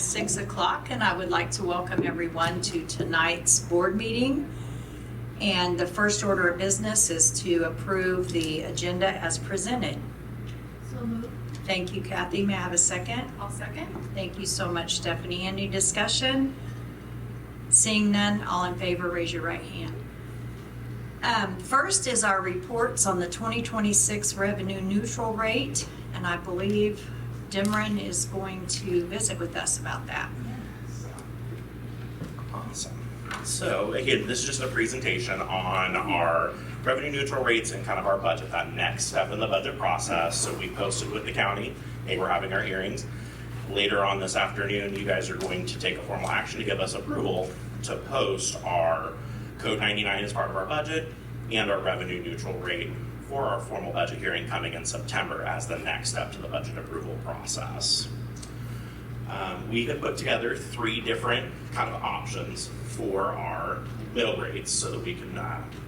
6 o'clock, and I would like to welcome everyone to tonight's board meeting. And the first order of business is to approve the agenda as presented. So moved. Thank you, Kathy. May I have a second? I'll second. Thank you so much, Stephanie. Any discussion? Seeing none, all in favor, raise your right hand. First is our reports on the 2026 revenue neutral rate, and I believe Dimron is going to visit with us about that. Awesome. So again, this is just a presentation on our revenue neutral rates and kind of our budget, that next step in the budget process. So we posted with the county, hey, we're having our hearings. Later on this afternoon, you guys are going to take a formal action to give us approval to post our Code 99 as part of our budget and our revenue neutral rate for our formal budget hearing coming in September as the next step to the budget approval process. We have put together 3 different kind of options for our mill rates so that we can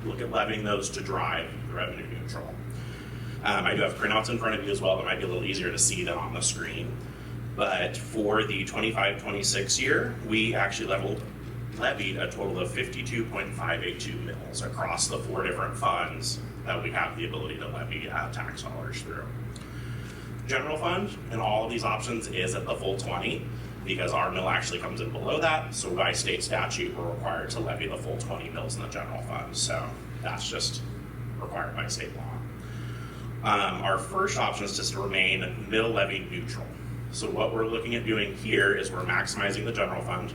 look at levying those to drive the revenue neutral. I do have printouts in front of you as well that might be a little easier to see than on the screen. But for the 25-26 year, we actually levied a total of 52.582 mills across the 4 different funds that we have the ability to levy tax dollars through. General fund in all of these options is at the full 20 because our mill actually comes in below that. So by state statute, we're required to levy the full 20 mills in the general fund. So that's just required by state law. Our first option is just to remain mill levy neutral. So what we're looking at doing here is we're maximizing the general fund.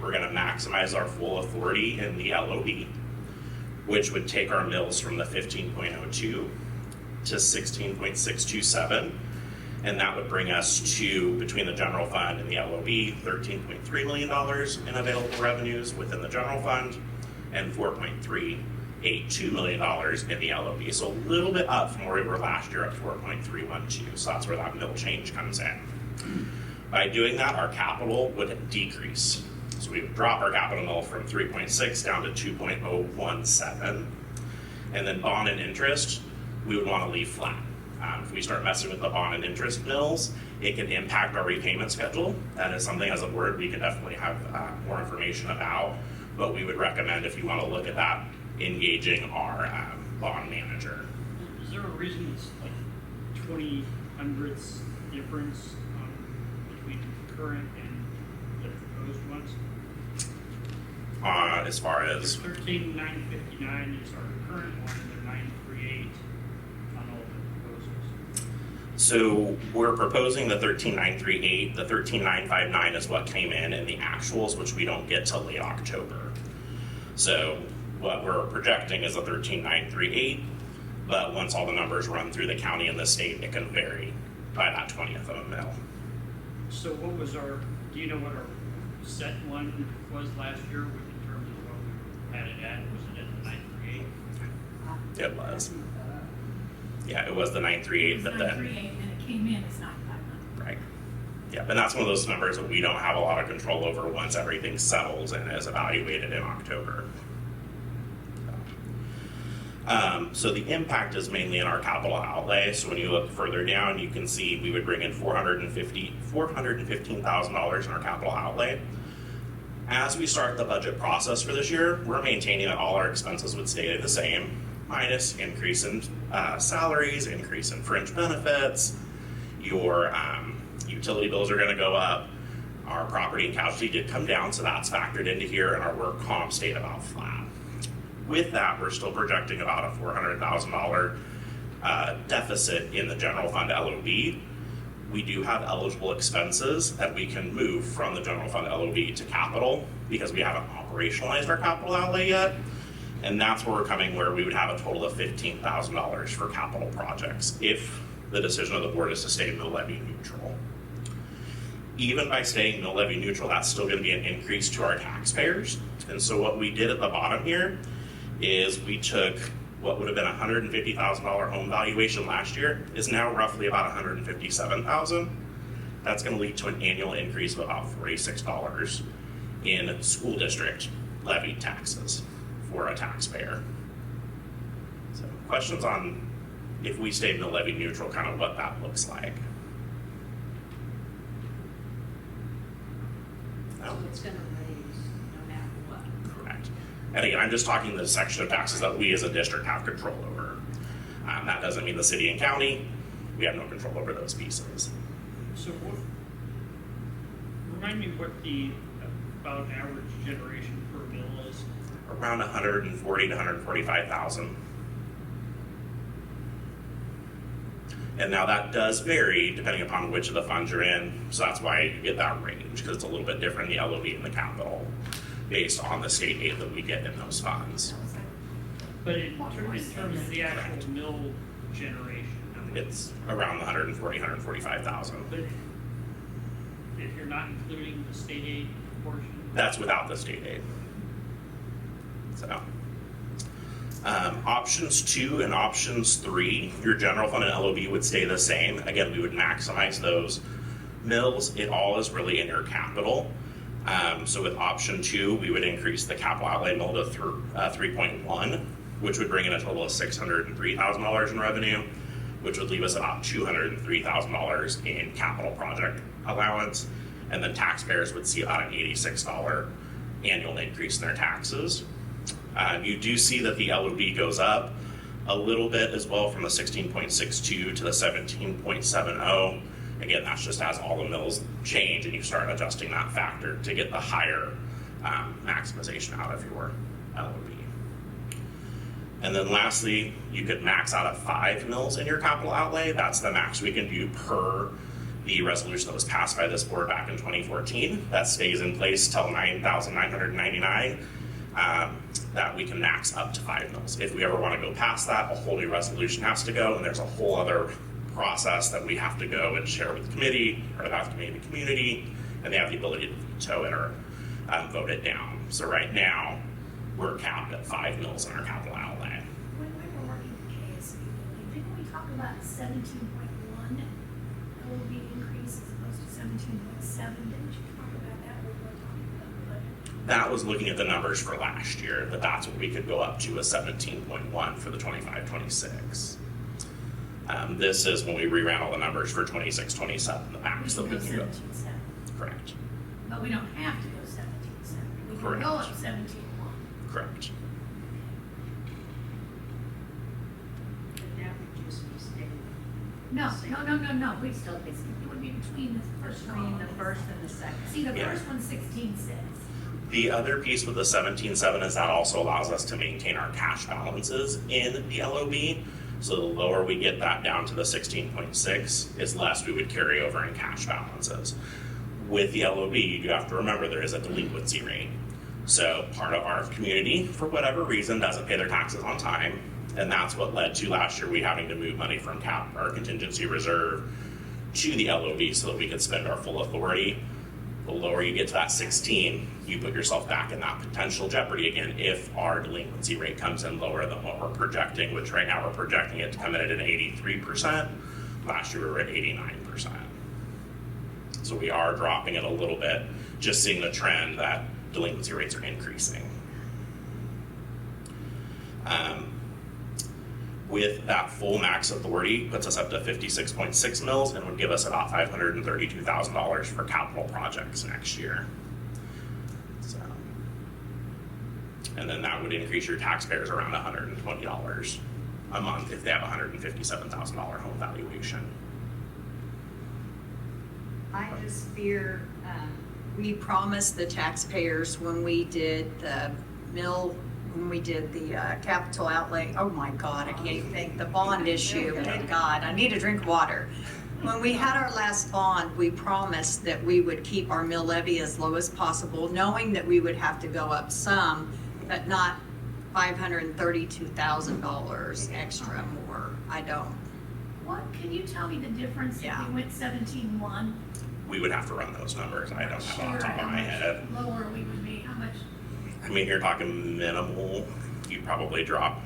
We're going to maximize our full authority in the LOB, which would take our mills from the 15.02 to 16.627. And that would bring us to, between the general fund and the LOB, $13.3 million in available revenues within the general fund and $4.382 million in the LOB. So a little bit up from where we were last year at 4.312. So that's where that mill change comes in. By doing that, our capital would decrease. So we would drop our capital mill from 3.6 down to 2.017. And then bond and interest, we would want to leave flat. If we start messing with the bond and interest mills, it can impact our repayment schedule. That is something as a board we could definitely have more information about, but we would recommend if you want to look at that, engaging our bond manager. Is there a reason it's like 20 hundredths difference between current and the proposed ones? As far as 13,959 is our current one, and they're 938 on all the proposals. so we're proposing the 13,938. The 13,959 is what came in the actuals, which we don't get till late October. So what we're projecting is a 13,938, but once all the numbers run through the county and the state, it can vary by that 20th of a mil. So what was our, do you know what our set one was last year in terms of what we had it at? Was it at the 938? It was. Yeah, it was the 938, but then 938 and it came in as 959. right. Yeah, and that's one of those numbers that we don't have a lot of control over once everything settles and is evaluated in October. So the impact is mainly in our capital outlay. So when you look further down, you can see we would bring in $415,000 in our capital outlay. As we start the budget process for this year, we're maintaining that all our expenses would stay the same, minus increase in salaries, increase in fringe benefits. Your utility bills are going to go up. Our property and casualty did come down, so that's factored into here, and our work comp stayed about flat. With that, we're still projecting about a $400,000 deficit in the general fund LOB. We do have eligible expenses that we can move from the general fund LOB to capital because we haven't operationalized our capital outlay yet. And that's where we're coming, where we would have a total of $15,000 for capital projects if the decision of the board is to stay mill levy neutral. Even by staying mill levy neutral, that's still going to be an increase to our taxpayers. And so what we did at the bottom here is we took what would have been a $150,000 home valuation last year is now roughly about $157,000. That's going to lead to an annual increase of about $46 in school district levied taxes for a taxpayer. So questions on if we stayed mill levy neutral, kind of what that looks like. it's gonna raise no matter what. Correct. And again, I'm just talking the section of taxes that we as a district have control over. That doesn't mean the city and county, we have no control over those pieces. So what, remind me what the about average generation per mill is? Around 140 to 145,000. And now that does vary depending upon which of the funds you're in, so that's why you get that range, because it's a little bit different in the LOB and the capital, based on the state aid that we get in those funds. But in terms of the actual mill generation, how much? It's around 140, 145,000. But if you're not including the state aid portion? That's without the state aid. So, options 2 and options 3, your general fund and LOB would stay the same. Again, we would maximize those mills. It all is really in your capital. So with option 2, we would increase the capital outlay mill to 3.1, which would bring in a total of $603,000 in revenue, which would leave us about $203,000 in capital project allowance. And then taxpayers would see about an $86 annual increase in their taxes. You do see that the LOB goes up a little bit as well, from the 16.62 to the 17.70. Again, that's just as all the mills change and you start adjusting that factor to get the higher maximization out of your LOB. And then lastly, you could max out at 5 mills in your capital outlay. That's the max we can do per the resolution that was passed by this board back in 2014. That stays in place till 9,999. That we can max up to 5 mills. If we ever want to go past that, a whole new resolution has to go, and there's a whole other process that we have to go and share with the committee, or it has to be in the community, and they have the ability to veto it or vote it down. So right now, we're capped at 5 mills in our capital outlay. When we were working with KSB, didn't we talk about 17.1 LOB increase as opposed to 17.7? Didn't you talk about that when we were talking about the budget? That was looking at the numbers for last year, that's what we could go up to, a 17.1 for the 25-26. This is when we reran all the numbers for 26-27, the max that we go can go. 17.7. Correct. But we don't have to go 17.7. We can Correct. go up 17.1. Correct. But that would just be staying. No. We still, it would be between the first Between the first and the second. See, the Yeah. first one's 16.6. The other piece with the 17.7 is that also allows us to maintain our cash balances in the LOB. So the lower we get that down to the 16.6 is less we would carry over in cash balances. With the LOB, you do have to remember there is a delinquency rate. So part of our community, for whatever reason, doesn't pay their taxes on time. And that's what led to last year we having to move money from our contingency reserve to the LOB so that we could spend our full authority. The lower you get to that 16, you put yourself back in that potential jeopardy again if our delinquency rate comes in lower than what we're projecting, which right now we're projecting it to come in at an 83%. Last year we were at 89%. So we are dropping it a little bit, just seeing the trend that delinquency rates are increasing. With that full max authority, puts us up to 56.6 mils and would give us about $532,000 for capital projects next year. So, and then that would increase your taxpayers around $120 a month if they have a $157,000 home valuation. I just fear, we promised the taxpayers when we did the capital outlay, oh my God, I can't even think, the bond issue, good God, I need a drink of water. When we had our last bond, we promised that we would keep our mill levy as low as possible, knowing that we would have to go up some, but not $532,000 extra more. I don't. What, can you tell me the difference if Yeah. we went 17.1? We would have to run those numbers. I don't have it on top of my head. Lower we would be, how much? I mean, you're talking minimal. You probably drop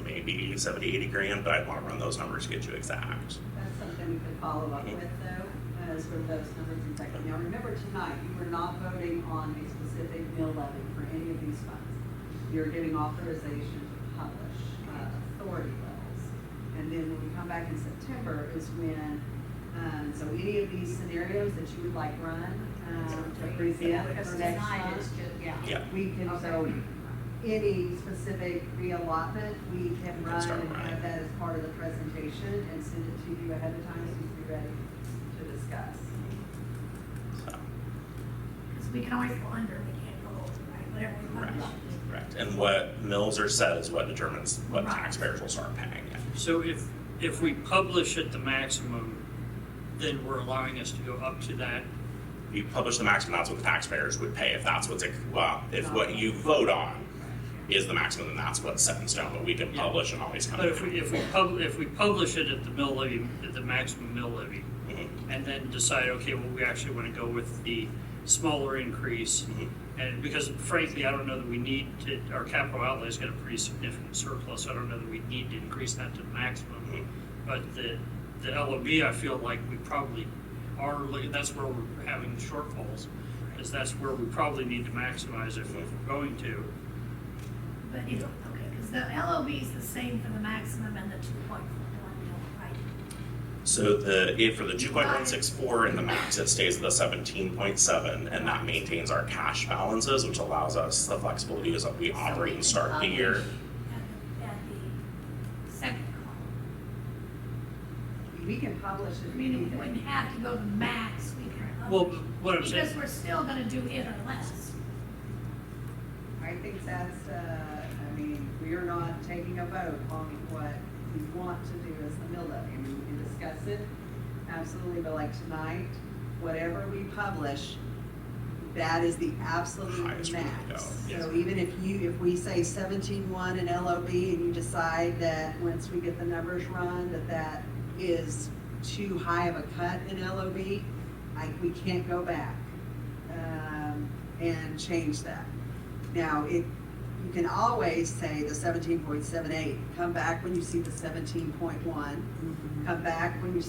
maybe 70, 80 grand, but I'd want to run those numbers to get you exact. That's something we could follow up with though, as for those numbers exactly. Now remember tonight, you were not voting on a specific mill levy for any of these funds. You're giving authorization to publish authority levels. And then when we come back in September is when And so any of these scenarios that you would like run, to present Because for next tonight month, is just, yeah. Yeah. we can, so any specific reallotment, we can run start and running. have that as part of the presentation and send it to you ahead of time so you can be ready to discuss. So, Because we can always go under, we can't go over, right, whatever we correct, publish. correct. And what mills are set is what determines what Right. taxpayers will start paying. Yeah. So if we publish at the maximum, then we're allowing us to go up to that. You publish the maximum, that's what the taxpayers would pay if that's what's, well, if what you vote on is the maximum, then that's what's set in stone, but we can Yeah. publish and always come. But if we publish it at the mill levy, at the maximum mill levy, Mhm. and then decide, okay, well, we actually want to go with the smaller increase. Mhm. And because frankly, I don't know that we need to, our capital outlay's got a pretty significant surplus, so I don't know that we need to increase that to the maximum. Mhm. But the LOB, I feel like we probably are, that's where we're having shortfalls, is that's where we probably need to maximize if we're going to. But if, okay, because the LOB is the same for the maximum and the 2.1 mil, right? So for the 2.164 in the max, it stays at the 17.7, and that maintains our cash balances, which allows us the flexibility as we operate and start the year. At the second column. We can publish it. I mean, we wouldn't have to go to max, we can. Well, what I'm saying. Because we're still gonna do it or less. I think that's, I mean, we are not taking a vote on what we want to do as the mill levy. I mean, we can discuss it, absolutely, but like tonight, whatever we publish, that is the absolute Highest we can max. go, yes. So even if we say 17.1 in LOB and you decide that once we get the numbers run, that is too high of a cut in LOB, we can't go back, and change that. Now, you can always say the 17.78, come back when you see the 17.1, come back when you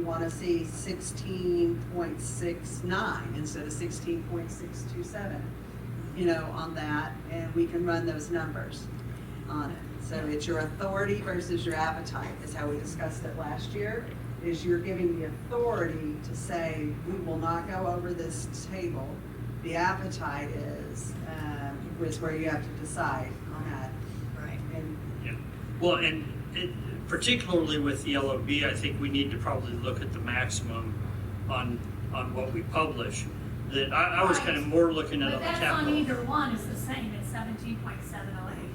wanna see 16.69 instead of 16.627, on that, and we can run those numbers on it. So it's your authority versus your appetite, is how we discussed it last year, is you're giving the authority to say, we will not go over this table. The appetite is where you have to decide on that. Right. And Yeah, well, and particularly with the LOB, I think we need to probably look at the maximum on what we publish. That I was kind of more looking at But the that's capital. on either one, it's the same, it's 17.708.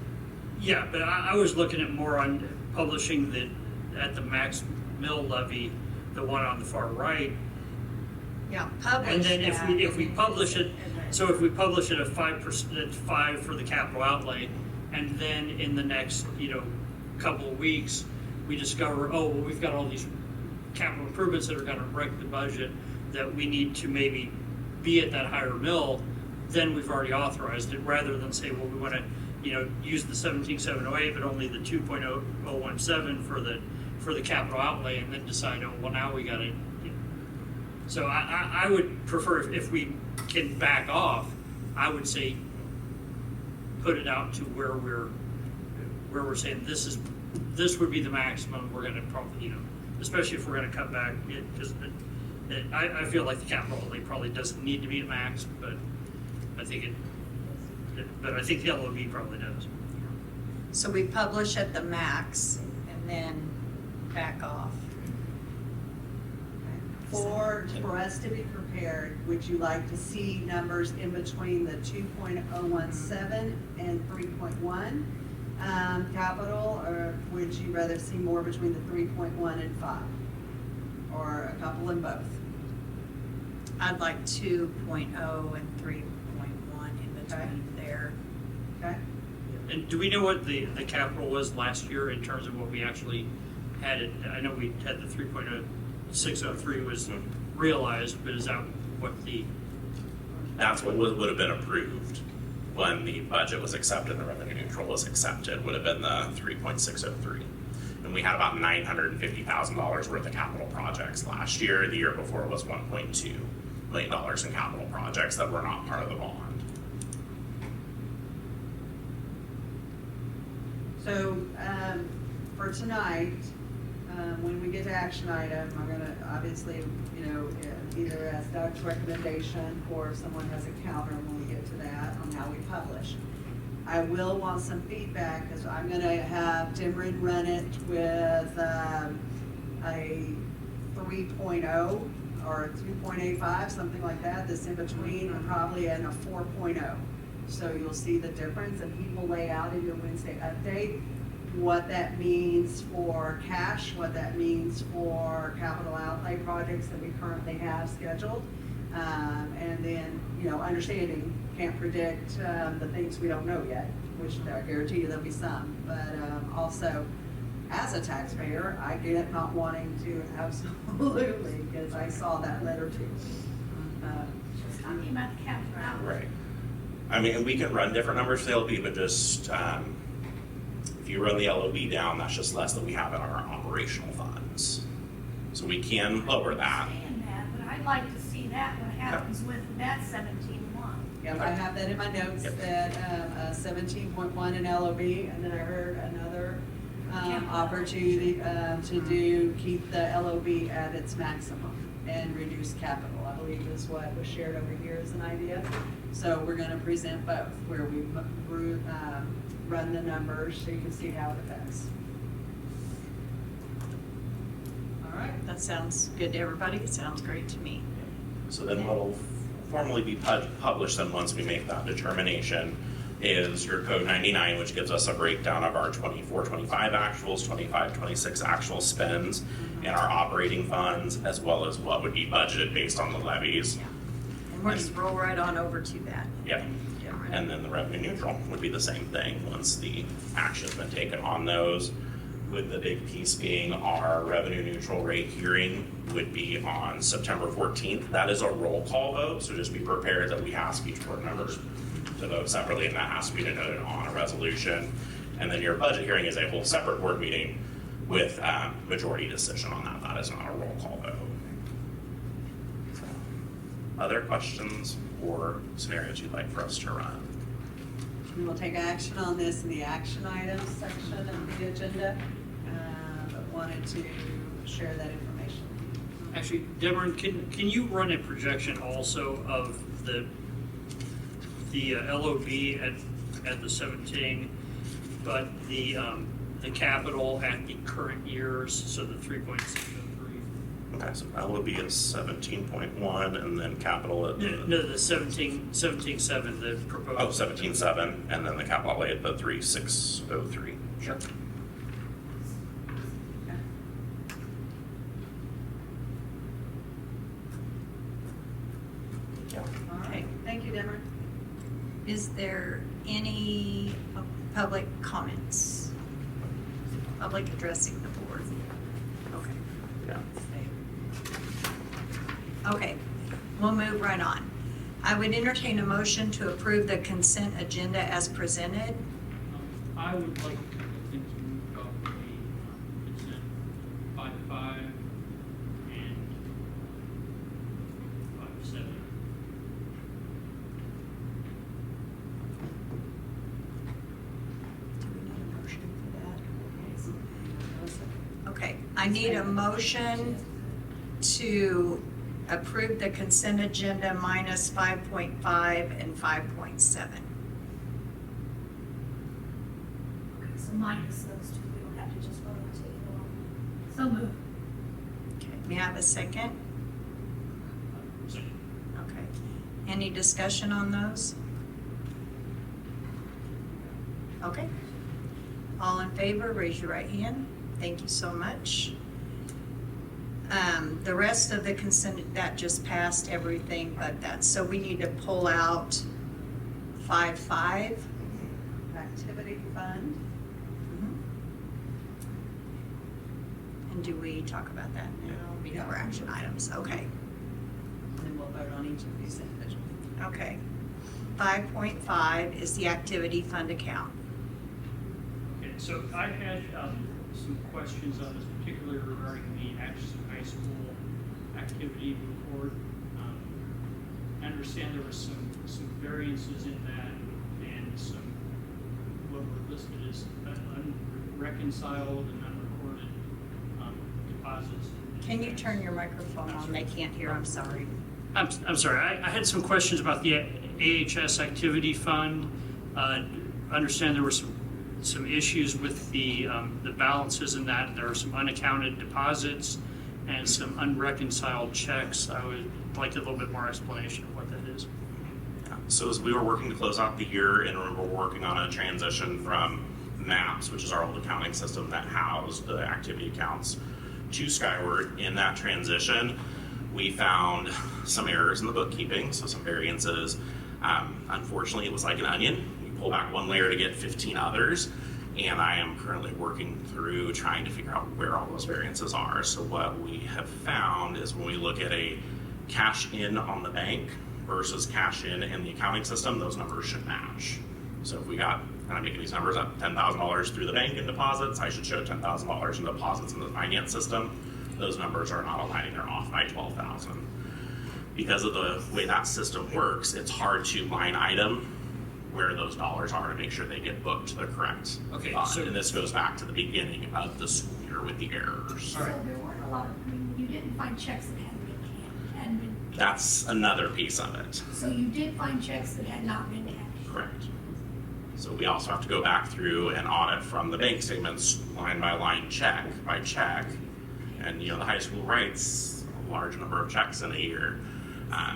Yeah, but I was looking at more on publishing at the max mill levy, the one on the far right. Yeah, publish And then that. if we publish it, so if we publish it at 5%, at 5 for the capital outlay, and then in the next, couple of weeks, we discover, oh, well, we've got all these capital improvements that are gonna wreck the budget, that we need to maybe be at that higher mill, then we've already authorized it, rather than say, well, we wanna, use the 17.708, but only the 2.017 for the capital outlay, and then decide, oh, well, now we gotta. So I would prefer if we can back off, I would say put it out to where we're saying this would be the maximum, we're gonna probably, especially if we're gonna cut back, because I feel like the capital outlay probably doesn't need to be at max, but I think I think the LOB probably does. So we publish at the max and then back off. for us to be prepared, would you like to see numbers in between the 2.017 and 3.1 capital, or would you rather see more between the 3.1 and 5? Or a couple in both? I'd like 2.0 and 3.1 in between there. Okay? And do we know what the capital was last year in terms of what we actually had it? I know we had the 3.603 was realized, but is that what That's what would have been approved when the budget was accepted, the revenue neutral was accepted, would have been the 3.603. And we had about $950,000 worth of capital projects last year. The year before was $1.2 million in capital projects that were not part of the bond. So, for tonight, when we get to action item, I'm gonna, obviously, you know, either as Doug's recommendation, or if someone has a counter when we get to that, on how we publish. I will want some feedback, because I'm gonna have Dimrid run it with, a 3.0 or 3.85, something like that, that's in between, and probably in a 4.0. So you'll see the difference, and he will lay out in your Wednesday update what that means for cash, what that means for capital outlay projects that we currently have scheduled. And then, you know, understanding, can't predict the things we don't know yet, which I guarantee you there'll be some. But also, as a taxpayer, I get not wanting to absolutely, because I saw that letter too. Just talking about the capital outlay. Right. I mean, we can run different numbers for the LOB, but just, if you run the LOB down, that's just less than we have in our operational funds. So we can lower that. I understand that, but I'd like to see that, what happens with that 17.1. Yep, I have that in my notes, Yep. that 17.1 in LOB, and then I heard another opportunity to keep the LOB at its maximum and reduce capital, I believe is what was shared over here as an idea. So we're gonna present both, where we run the numbers so you can see how it affects. All right, That sounds good to everybody. It sounds great to me. So then what'll formally be published then once we make that determination is your code 99, which gives us a breakdown of our 24-25 actuals, 25-26 actual spends in our operating funds, as well as what would be budgeted based on the levies. And we'll just roll right on over to that. Yep. Yeah, right. And then the revenue neutral would be the same thing once the action's been taken on those, with the big piece being our revenue neutral rate hearing would be on September 14th. That is a roll call vote, so just be prepared that we ask each board members to vote separately, and that has to be denoted on a resolution. And then your budget hearing is a whole separate board meeting with majority decision on that. That is not a roll call vote. So, other questions or scenarios you'd like for us to run? we will take action on this in the action items section of the agenda, but wanted to share that information. Actually, Deborah, can you run a projection also of the LOB at the 17, but the capital at the current years, so the 3.603? Okay, so LOB is 17.1, and then capital at the... No, the 17.7, the proposed. Oh, 17.7, and then the capital outlay at the 3.603. Sure. Okay. Yeah. All right, thank you, Deborah. Is there any public comments? Public addressing the board? Okay. Yeah. Okay, we'll move right on. I would entertain a motion to approve the consent agenda as presented. I would like a couple of things moved off the consent 5.5 and 5.7. Do we need a motion for that? Okay, I need a motion to approve the consent agenda minus 5.5 and 5.7. Okay, so minus those two, we don't have to just vote on taking it on. So moved. Okay, may I have a second? Okay. Any discussion on those? Okay. All in favor, raise your right hand. Thank you so much. The rest of the consent, that just passed everything but that. So we need to pull out 5.5. Activity fund. And do we talk about that now? We know our action items, okay. And then we'll vote on each of these individually. Okay. 5.5 is the activity fund account. Okay, so I had some questions on this, particularly regarding the Atchison High School activity report. I understand there was some variances in that and some what were listed as unreconciled and unrecorded deposits. Can you turn your microphone on? They can't hear, I'm sorry. I'm sorry, I had some questions about the AHS Activity Fund. Understand there were some issues with the balances in that. There are some unaccounted deposits and some unreconciled checks. I would like a little bit more explanation of what that is. So as we were working to close out the year, and remember we're working on a transition from MAPS, which is our old accounting system that housed the activity accounts, to Skyward. In that transition, we found some errors in the bookkeeping, so some variances. Unfortunately, it was like an onion. You pull back one layer to get 15 others, and I am currently working through trying to figure out where all those variances are. So what we have found is when we look at a cash in on the bank versus cash in the accounting system, those numbers should match. So if we got, and I'm making these numbers up, $10,000 through the bank in deposits, I should show $10,000 in deposits in the finance system. Those numbers are not aligning, they're off by 12,000. Because of the way that system works, it's hard to line item where those dollars are to make sure they get booked to the correct Okay, fund. so- And this goes back to the beginning of the school year with the errors. All right. So there weren't a lot of, you didn't find checks that hadn't been. That's another piece of it. So you did find checks that had not been cashed. Correct. So we also have to go back through and audit from the bank statements line by line, check by check. And the high school writes a large number of checks in a year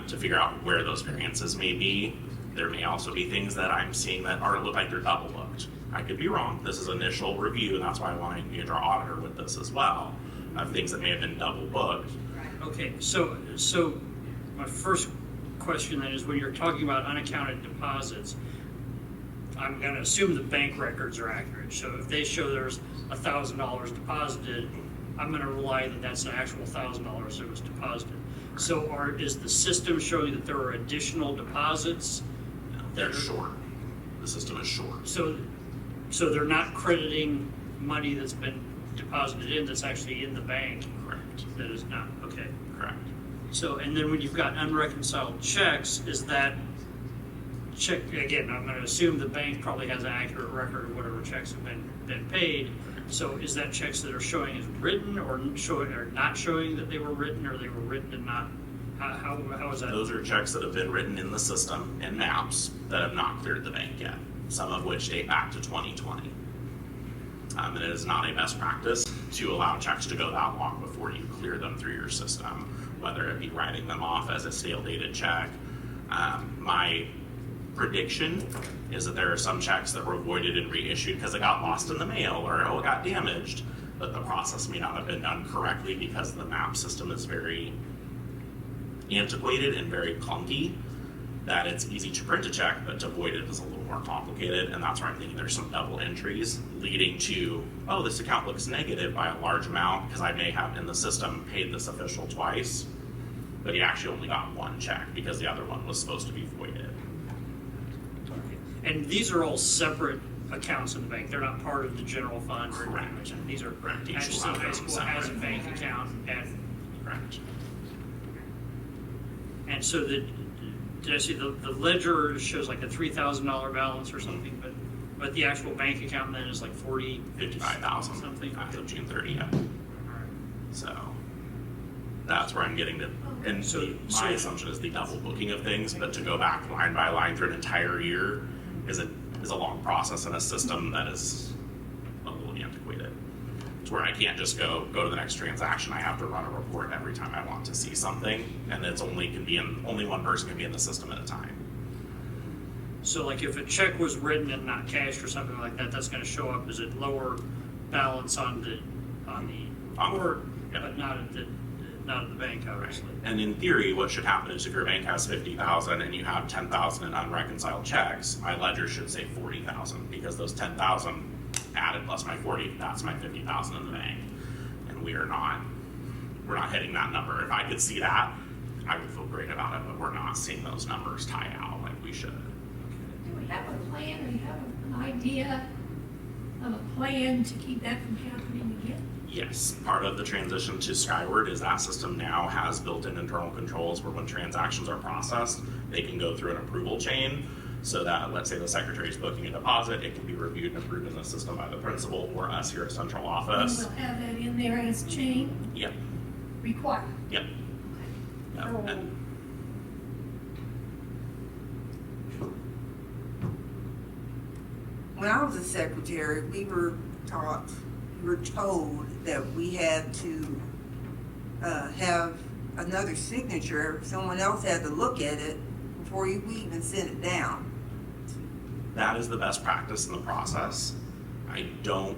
to figure out where those variances may be. There may also be things that I'm seeing that look like they're double booked. I could be wrong. This is initial review, and that's why I want to engage our auditor with this as well, of things that may have been double booked. Okay, so my first question then is when you're talking about unaccounted deposits, I'm gonna assume the bank records are accurate. So if they show there's $1,000 deposited, I'm gonna rely that that's an actual $1,000 that was deposited. So is the system showing that there are additional deposits? They're short. The system is short. So they're not crediting money that's been deposited in that's actually in the bank? Correct. That is not, okay. Correct. So, and then when you've got unreconciled checks, is that check, again, I'm gonna assume the bank probably has an accurate record of whatever checks have been paid. So is that checks that are showing as written or not showing that they were written, or they were written and not? How is that? Those are checks that have been written in the system in MAPS that have not cleared the bank yet, some of which date back to 2020. And it is not a best practice to allow checks to go that long before you clear them through your system, whether it be writing them off as a stale dated check. My prediction is that there are some checks that were voided and reissued because it got lost in the mail or it got damaged, but the process may not have been done correctly because the MAP system is very antiquated and very clunky, that it's easy to print a check, but to void it is a little more complicated, and that's where I'm thinking there's some double entries leading to, oh, this account looks negative by a large amount because I may have in the system paid this official twice, but he actually only got one check because the other one was supposed to be voided. And these are all separate accounts in the bank. They're not part of the general fund or Correct. anything. These are Correct. Each Atchison one of High them School has a separate. bank account, Correct. and so did I see the ledger shows like a $3,000 balance or something, but the actual bank account then is like 55,000 something. as of June 30th. All right. So that's where I'm getting to. And So- my assumption is the double booking of things, but to go back line by line for an entire year is a long process in a system that is a little antiquated. It's where I can't just go to the next transaction. I have to run a report every time I want to see something, and it's only one person can be in the system at a time. So like if a check was written and not cashed or something like that, that's gonna show up as a lower balance on the report, Yeah. but not at the bank, obviously. And in theory, what should happen is if your bank has 50,000 and you have 10,000 in unreconciled checks, my ledger should say 40,000 because those 10,000 added plus my 40, that's my 50,000 in the bank. And we're not hitting that number. If I could see that, I would feel great about it, but we're not seeing those numbers tie out like we should. Do we have a plan, or you have an idea of a plan to keep that from happening again? Yes, part of the transition to Skyward is that system now has built-in internal controls where when transactions are processed, they can go through an approval chain. so that, let's say the secretary is booking a deposit, it can be reviewed and approved in the system by the principal or us here at central And office. we'll have that in there as chain Yep, required. yep. Yep. And When I was a secretary, we were told that we had to have another signature. Someone else had to look at it before we even sent it down. that is the best practice in the process. I don't,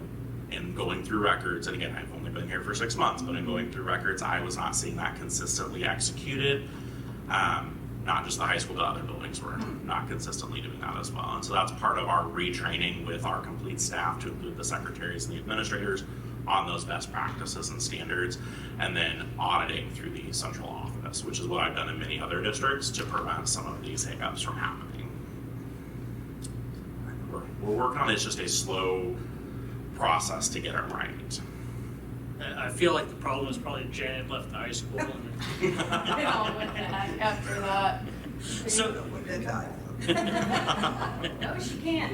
in going through records, and again, I've only been here for 6 months, but in going through records, I was not seeing that consistently executed. Not just the high school, but other buildings were not consistently doing that as well. And so that's part of our retraining with our complete staff to include the secretaries and the administrators on those best practices and standards, and then auditing through the central office, which is what I've done in many other districts to prevent some of these hiccups from happening. We're working on it. It's just a slow process to get it right. I feel like the problem is probably Janet left the high school. And After that. so, No, she can't.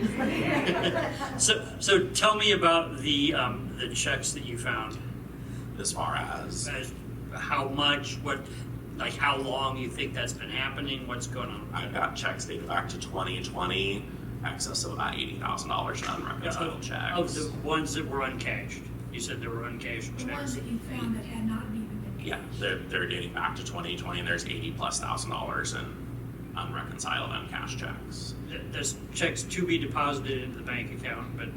so tell me about the checks that you found. As far as How much, what, like how long you think that's been happening, what's going on? I've got checks dated back to 2020, excess of about $80,000 in unreconciled checks. Of the ones that were uncashed. You said there were uncashed The checks. ones that you found that had not even been Yeah, cashed. they're dating back to 2020, and there's $80,000+ in unreconciled uncashed checks. There's checks to be deposited into the bank account, but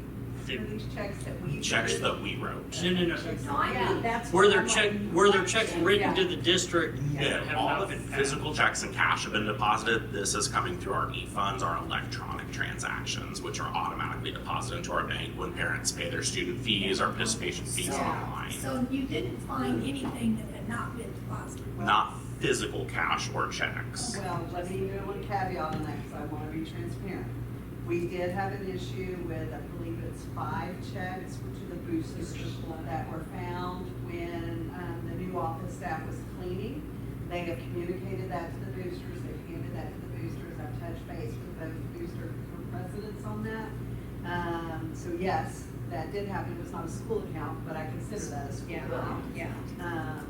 they, For these checks that we. Checks that we wrote. no. No, I mean, That's Were what there I'm check, like, were there what checks check? written Yeah. to the district that Yeah, have all not the been passed? physical checks and cash have been deposited. This is coming through our e-funds, our electronic transactions, which are automatically deposited into our bank when parents pay their student fees or participation fees online. So you didn't find anything that had not been deposited? Not physical cash or checks. Well, let me do one caveat on that, because I want to be transparent. We did have an issue with, I believe it's 5 checks to the boosters that were found when the new office staff was cleaning. They have communicated that to the boosters, they've handed that to the boosters, I've touched base with those booster presidents on that. So yes, that did happen, it was not a school account, but I consider that a school Yeah, account. yeah.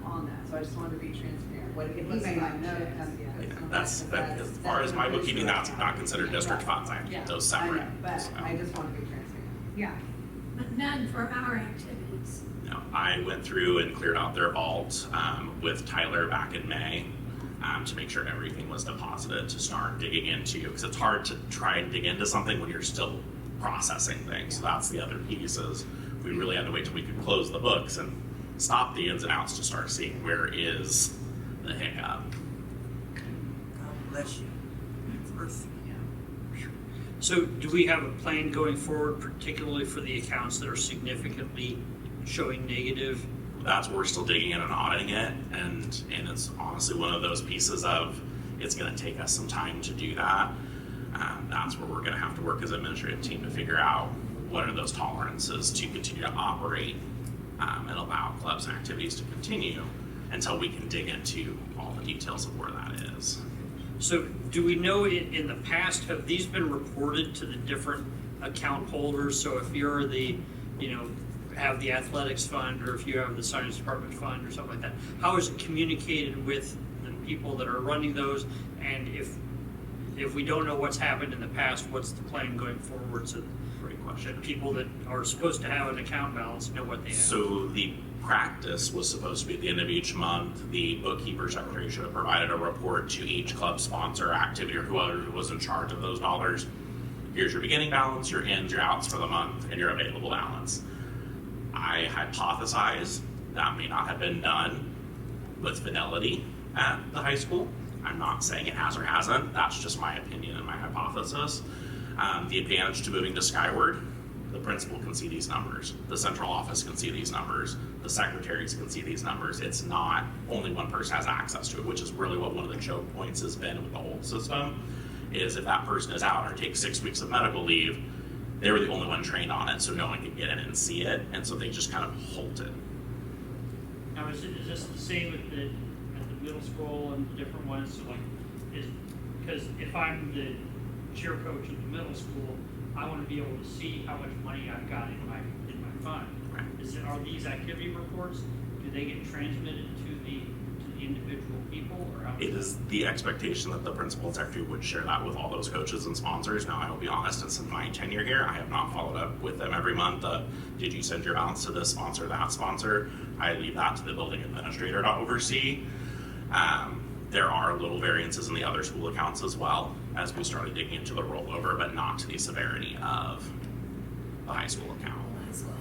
On that, so I just wanted to be transparent. What, he was may not know checks. that because Yeah, of that's, that, as far as my bookkeeping, that's not considered district Right. funds. I Yeah. keep those I separate. know, but so. I just want to be transparent. Yeah. But none for our activities. No, I went through and cleared out their vault with Tyler back in May to make sure everything was deposited to start digging into, because it's hard to try and dig into something when you're still processing things. So that's the other piece is we really had to wait till we could close the books and stop the ins and outs to start seeing where is the hiccup. God bless you. First, So do we have a plan going forward, particularly for the accounts that are significantly showing negative? That's where we're still digging in and auditing it, and it's honestly one of those pieces of it's going to take us some time to do that. That's where we're going to have to work as an administrative team to figure out what are those tolerances to continue to operate and allow clubs and activities to continue until we can dig into all the details of where that is. So do we know in the past, have these been reported to the different account holders? So if you're the, have the athletics fund, or if you have the science department fund or something like that, how is it communicated with the people that are running those? And if we don't know what's happened in the past, what's the plan going forward so Great question. that people that are supposed to have an account balance know what they have? So the practice was supposed to be at the end of each month, the bookkeeper secretary should have provided a report to each club sponsor, activity, or whoever was in charge of those dollars. Here's your beginning balance, your ins, your outs for the month, and your available balance. I hypothesize that may not have been done with fidelity at the high school. I'm not saying it has or hasn't. That's just my opinion and my hypothesis. The advantage to moving to Skyward, the principal can see these numbers. The central office can see these numbers. The secretaries can see these numbers. It's not only one person has access to it, which is really what one of the choke points has been with the whole system, is if that person is out or takes 6 weeks of medical leave, they were the only one trained on it, so no one could get in and see it, and so they just kind of halted. Now, is this the same at the middle school and the different ones? So like, because if I'm the cheer coach at the middle school, I want to be able to see how much money I've got in my fund. Are these activity reports, do they get transmitted to the individual people, or how? It is the expectation that the principal and secretary would share that with all those coaches and sponsors. Now, I will be honest, since my tenure here, I have not followed up with them every month. Did you send your balance to this sponsor, that sponsor? I leave that to the building administrator to oversee. There are little variances in the other school accounts as well, as we started digging into the rollover, but not to the severity of the high school account.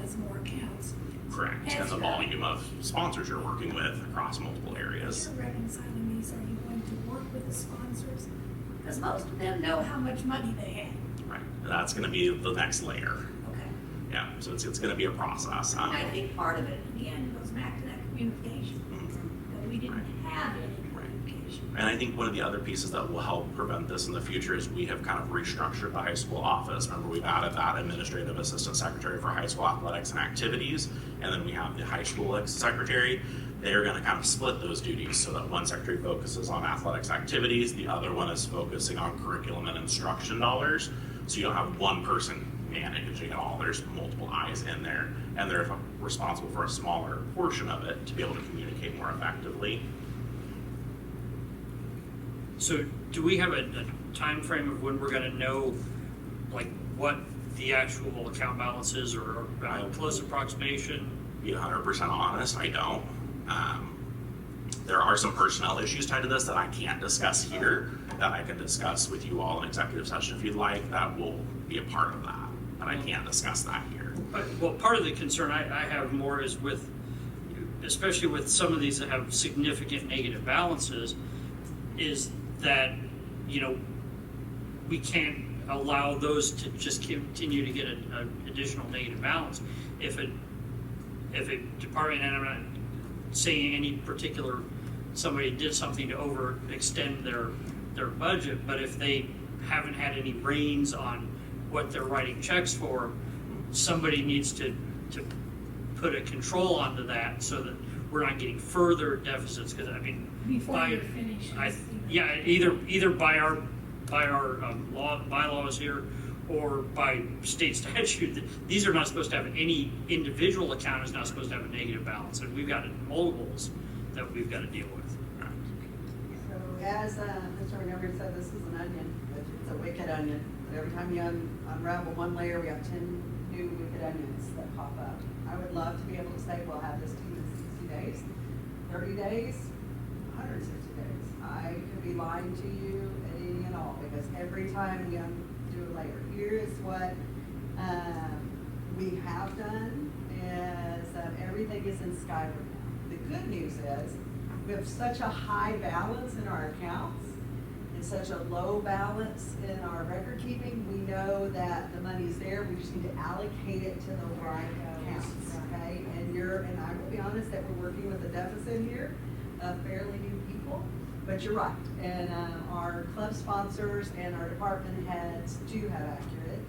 Has more accounts. Correct, and the volume of sponsors you're working with across multiple areas. As you're reconciling these, are you going to work with the sponsors? Because most of them know how much money they have. Right, that's gonna be the next layer. Okay. Yeah, so it's gonna be a process. And I think part of it, in the end, goes back to that communication, that we didn't have any communication. And I think one of the other pieces that will help prevent this in the future is we have kind of restructured the high school office. Remember, we've added that administrative assistant secretary for high school athletics and activities, and then we have the high school secretary. They're gonna kind of split those duties so that one secretary focuses on athletics activities, the other one is focusing on curriculum and instruction dollars. So you don't have one person managing it all, there's multiple eyes in there, and they're responsible for a smaller portion of it to be able to communicate more effectively. So do we have a time frame of when we're gonna know, like, what the actual account balance is, or a close approximation? Be 100% honest, I don't. There are some personnel issues tied to this that I can't discuss here, that I can discuss with you all in executive session if you'd like. That will be a part of that, but I can't discuss that here. Well, part of the concern I have more is with, especially with some of these that have significant negative balances, is that, you know, we can't allow those to just continue to get an additional negative balance. If a department, and I'm not saying any particular, somebody did something to overextend their budget, but if they haven't had any reins on what they're writing checks for, somebody needs to put a control onto that so that we're not getting further deficits, because I mean, Before you're finished. yeah, either by our bylaws here or by state statute, these are not supposed to have, any individual account is not supposed to have a negative balance, and we've got multiples that we've got to deal with. So as Mr. Montgomery said, this is an onion, it's a wicked onion. Every time you unravel one layer, we have 10 new wicked onions that pop up. I would love to be able to say, we'll have this to you in 60 days, 30 days, 160 days. I could be lying to you at any and all, because every time we undo a layer, here is what we have done, is that everything is in Skyward now. The good news is, we have such a high balance in our accounts, and such a low balance in our record keeping. We know that the money's there, we just need to allocate it to the right accounts, okay? And I will be honest that we're working with a deficit here of fairly new people, but you're right. And our club sponsors and our department heads do have accurate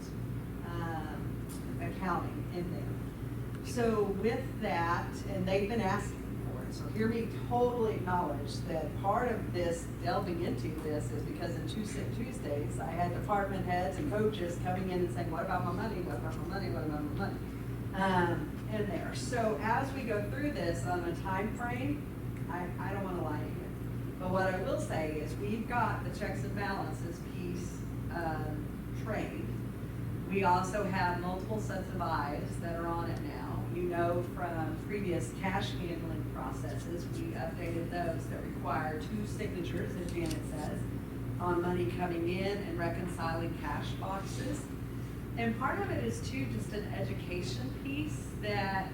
accounting in there. So with that, and they've been asking for it, so hear me totally acknowledge that part of this, delving into this, is because in Tuesdays, I had department heads and coaches coming in and saying, what about my money, what about my money, what about my money, in there. So as we go through this on a time frame, I don't wanna lie to you, but what I will say is we've got the checks and balances piece trained. We also have multiple sets of eyes that are on it now. You know, from previous cash handling processes, we updated those that require 2 signatures, as Janet says, on money coming in and reconciling cash boxes. And part of it is too just an education piece that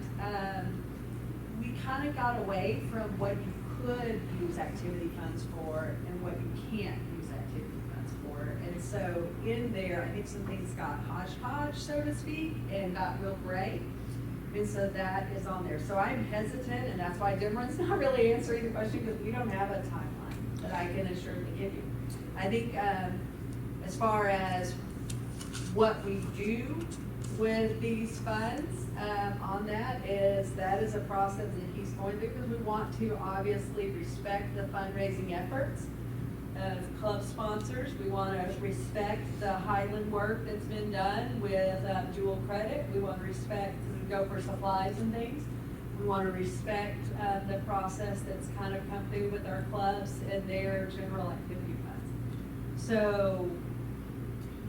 we kind of got away from what you could use activity funds for and what you can't use activity funds for. And so in there, I think some things got hodgepodge, so to speak, and got real gray. And so that is on there. So I'm hesitant, and that's why Dimron's not really answering the question, because we don't have a timeline that I can assuredly give you. I think as far as what we do with these funds on that is a process that he's going through, because we want to obviously respect the fundraising efforts As club sponsors, we want to respect the Highland work that's been done with dual credit. We want to respect and go for supplies and things. We want to respect the process that's kind of come through with our clubs and their general activity funds. So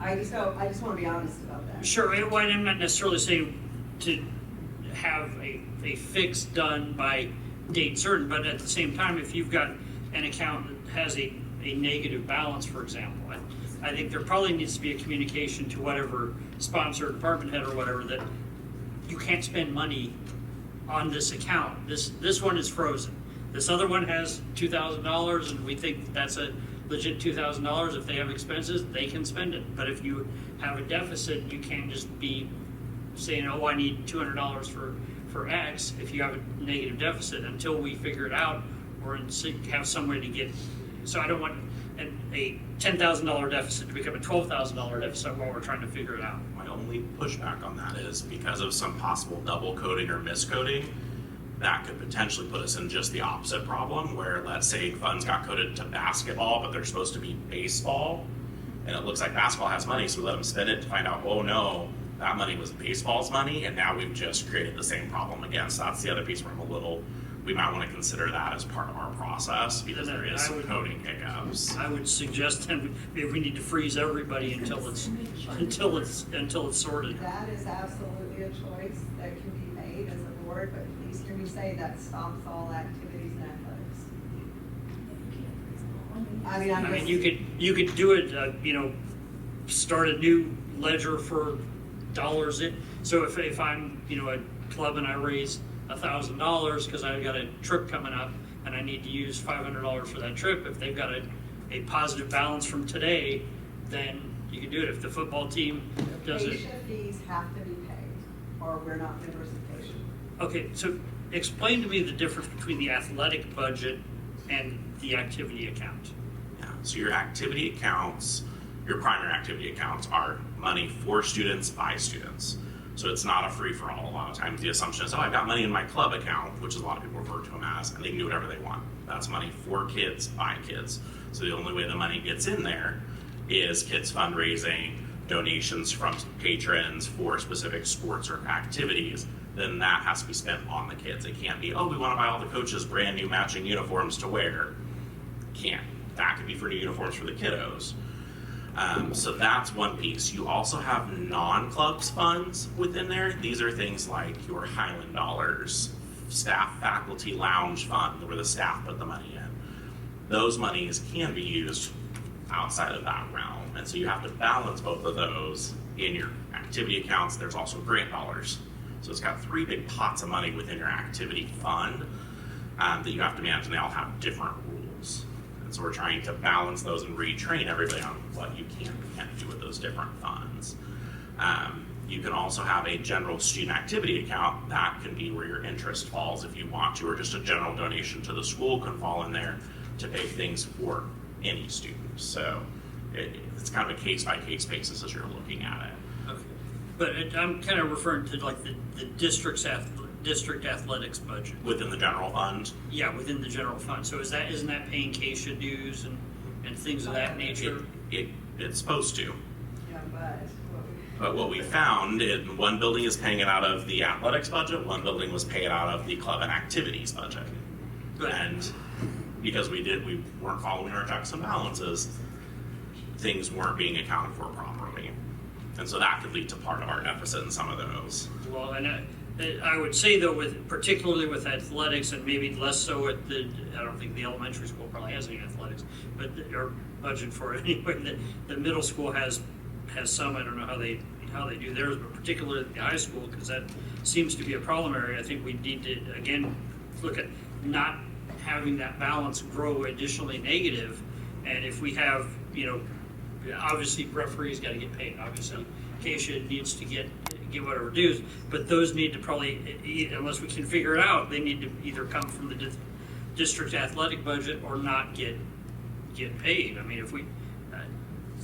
I just want to be honest about that. Sure, well, I'm not necessarily saying to have a fix done by date certain, but at the same time, if you've got an account that has a negative balance, for example, I think there probably needs to be a communication to whatever sponsor, department head or whatever, that you can't spend money on this account. This one is frozen. This other one has $2,000 and we think that's a legit $2,000. If they have expenses, they can spend it. But if you have a deficit, you can't just be saying, oh, I need $200 for X if you have a negative deficit until we figure it out or have some way to get. So I don't want a $10,000 deficit to become a $12,000 deficit while we're trying to figure it out. My only pushback on that is because of some possible double coding or miscoding, that could potentially put us in just the opposite problem where, let's say, funds got coded to basketball, but they're supposed to be baseball, and it looks like basketball has money, so we let them spend it to find out, oh no, that money was baseball's money, and now we've just created the same problem again. So that's the other piece where we might want to consider that as part of our process because there is some coding hiccups. I would suggest that maybe we need to freeze everybody until it's sorted. That is absolutely a choice that can be made as a board, but please hear me say that stops all activities and athletics. I mean, you could do it. Start a new ledger for dollars in. So if I'm a club and I raise $1,000 because I've got a trip coming up and I need to use $500 for that trip. If they've got a positive balance from today, then you can do it. If the football team does it. Acacia fees have to be paid, or we're not members of Acacia. Okay, so explain to me the difference between the athletic budget and the activity account. Yeah, so your activity accounts, your primary activity accounts are money for students by students. So it's not a free-for-all. A lot of times the assumption is, oh, I've got money in my club account, which is a lot of people refer to them as, and they can do whatever they want. That's money for kids, by kids. So the only way the money gets in there is kids fundraising, donations from patrons for specific sports or activities. Then that has to be spent on the kids. It can't be, oh, we want to buy all the coaches brand new matching uniforms to wear. Can't. That could be for new uniforms for the kiddos. So that's one piece. You also have non-clubs funds within there. These are things like your Highland Dollars, staff faculty lounge fund, where the staff put the money in. Those monies can be used outside of that realm. And so you have to balance both of those in your activity accounts. There's also grant dollars. So it's got three big pots of money within your activity fund that you have to manage, and they all have different rules. So we're trying to balance those and retrain everybody on what you can and can't do with those different funds. You can also have a general student activity account. That can be where your interest falls if you want to, or just a general donation to the school can fall in there to pay things for any student. So it's kind of a case-by-case basis as you're looking at it. Okay. But I'm kind of referring to like the district athletics budget. Within the general fund? Yeah, within the general fund. So isn't that paying CASA dues and things of that nature? It's supposed to. Yeah, But what we found, one building is paying it out of the athletics budget, one building was paying it out of the club and activities budget. Good. And because we weren't following our checks and balances, things weren't being accounted for properly. And so that could lead to part of our deficit in some of those. Well, and I would say though, particularly with athletics, and maybe less so at I don't think the elementary school probably has any athletics, but or budget for it anyway. The middle school has some. I don't know how they do theirs, but particularly at the high school, because that seems to be a problem area. I think we need to again look at not having that balance grow additionally negative, and if we have obviously referees got to get paid. Obviously, CASA needs to get whatever dues, but those need to probably, unless we can figure it out, they need to either come from the district athletic budget or not get paid. I mean, if we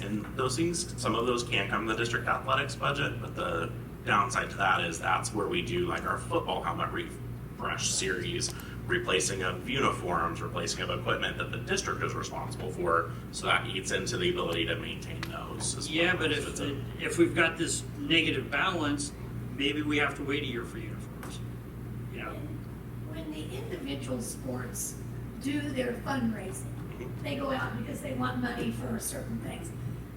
And those things, some of those can come from the district athletics budget, but the downside to that is that's where we do like our football helmet refresh series, replacing of uniforms, replacing of equipment that the district is responsible for, so that eats into the ability to maintain those as well. Yeah, but So it's if we've got this negative balance, maybe we have to wait a year for uniforms. You know, When the individual sports do their fundraising, they go out because they want money for certain things.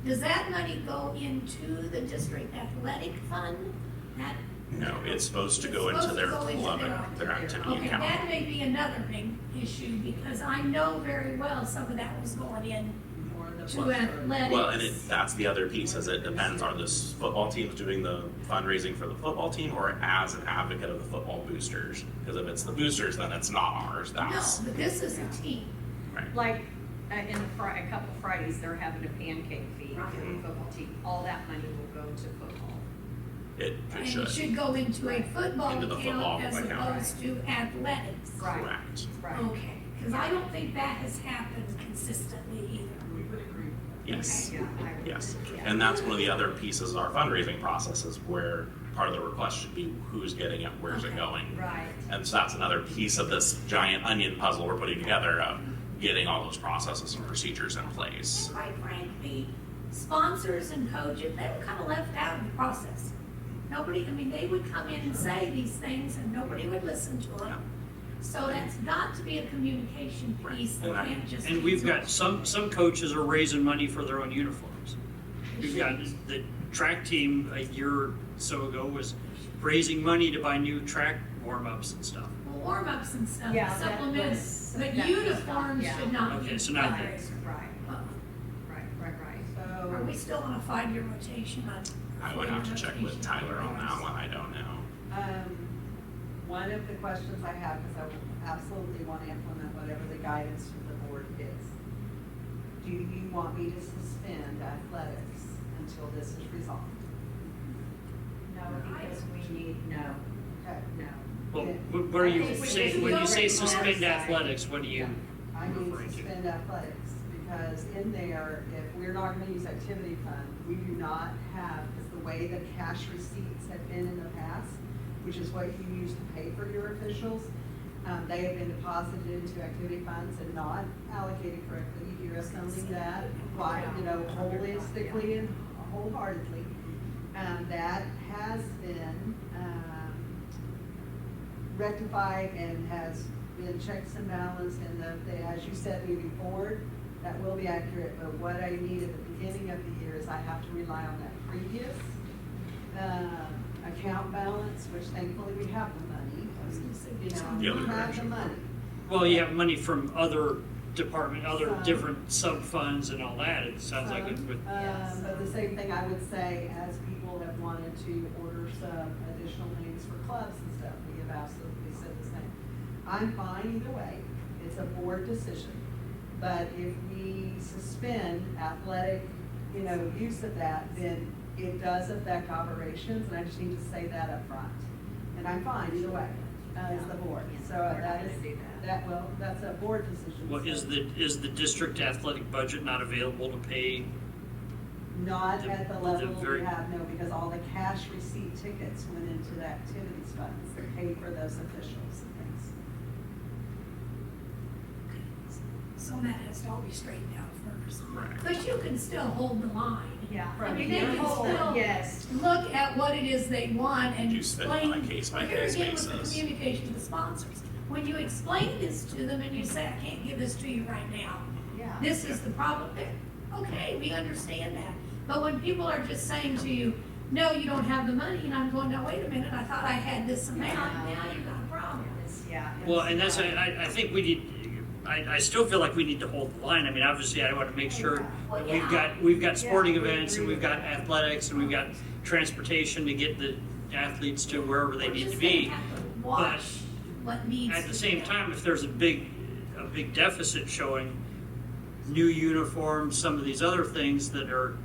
Does that money go into the district athletic fund? That, No, it's supposed to go It's into supposed their to go into their activity okay, account. that may be another big issue, because I know very well some of that was going in Or the to plus or- athletics. Well, and that's the other piece, is it depends, are the football teams doing the fundraising for the football team or as an advocate of the football boosters? Because if it's the boosters, then it's not ours, No, that's, but this is a team. right. Like, in a couple Fridays, they're having a pancake feed for the football team. All that money will go to football. It And should, it should go into a football Into the football account as account. opposed to athletics. Right. correct. Right. Okay, because I don't think that has happened consistently either. We would agree. Yes. Yeah, I agree. Yes, Yeah. and that's one of the other pieces of our fundraising process is where part of the request should be who's getting it, where's it Okay. going? Right. And so that's another piece of this giant onion puzzle we're putting together of getting all those processes and procedures in place. And quite frankly, sponsors and coaches, they were kind of left out of the process. Nobody, I mean, they would come in and say these things and nobody would listen to them. So that's got to be a communication piece that Right. can't just. and be we've got told. some coaches are raising money for their own uniforms. We've got the track team a year or so ago was raising money to buy new track warm-ups and stuff. Well, warm-ups and stuff, Yeah, that supplements, was- but that was uniforms not- should not be. Okay, so not- fundraiser. Right, Uh-uh. right. Are So, we still on a 5-year rotation on? I would have to check with Tyler on that one, I don't know. one of the questions I have, because I will absolutely want to implement whatever the guidance from the board is. Do you want me to suspend athletics until this is resolved? No, because we need, no, Okay. no. Well, Yeah. what are you I think we saying, should when you go say with suspend that. athletics, what do you? I mean referring to? suspend athletics, because in there, if we're not gonna use activity fund, we do not have, because the way the cash receipts have been in the past, which is what you use to pay for your officials, they have been deposited into activity funds and not allocated correctly. You hear us telling that, quite, holistically and wholeheartedly. That has been, rectified and has been checks and balanced, and as you said, moving forward, that will be accurate, but what I need at the beginning of the year is I have to rely on that previous, account balance, which thankfully we have the money. You The know, other we have the direction. money. Well, you have money from other other Some. different sub-funds and all that, it sounds like it would. But the same thing I would say, as people have wanted to order some additional things for clubs and stuff, we have absolutely said the same. I'm fine either way, it's a board decision, but if we suspend athletic, use of that, then it does affect operations, and I just need to say that up front. And I'm fine either way, as the board, so We're not that gonna is, do that's a board decision. Well, is the district athletic budget not available to pay? Not The- at the the level very- we have, no, because all the cash receipt tickets went into the activities funds that paid for those officials and things. So that has to all be straightened out first. Right. But you can still hold the line. Yeah. I mean, they can still Yes. look at what it is they want and Do spend explain. on a case-by-case Here again with basis. the communication to the sponsors. When you explain this to them and you say, I can't give this to you right now, Yeah. this is the problem, okay, we understand that. But when people are just saying to you, no, you don't have the money, and I'm going, now, wait a minute, I thought I had this amount, now you've got a problem. Yeah. Well, and that's, I think we need, I still feel like we need to hold the line. I mean, obviously, I want to make sure Well, we've got sporting Yeah, we events and agree we've with got that. athletics and we've got transportation to get the athletes to wherever they We're need to just be. gonna have to watch what needs to At the be same done. time, if there's a big deficit showing new uniforms, some of these other things that are,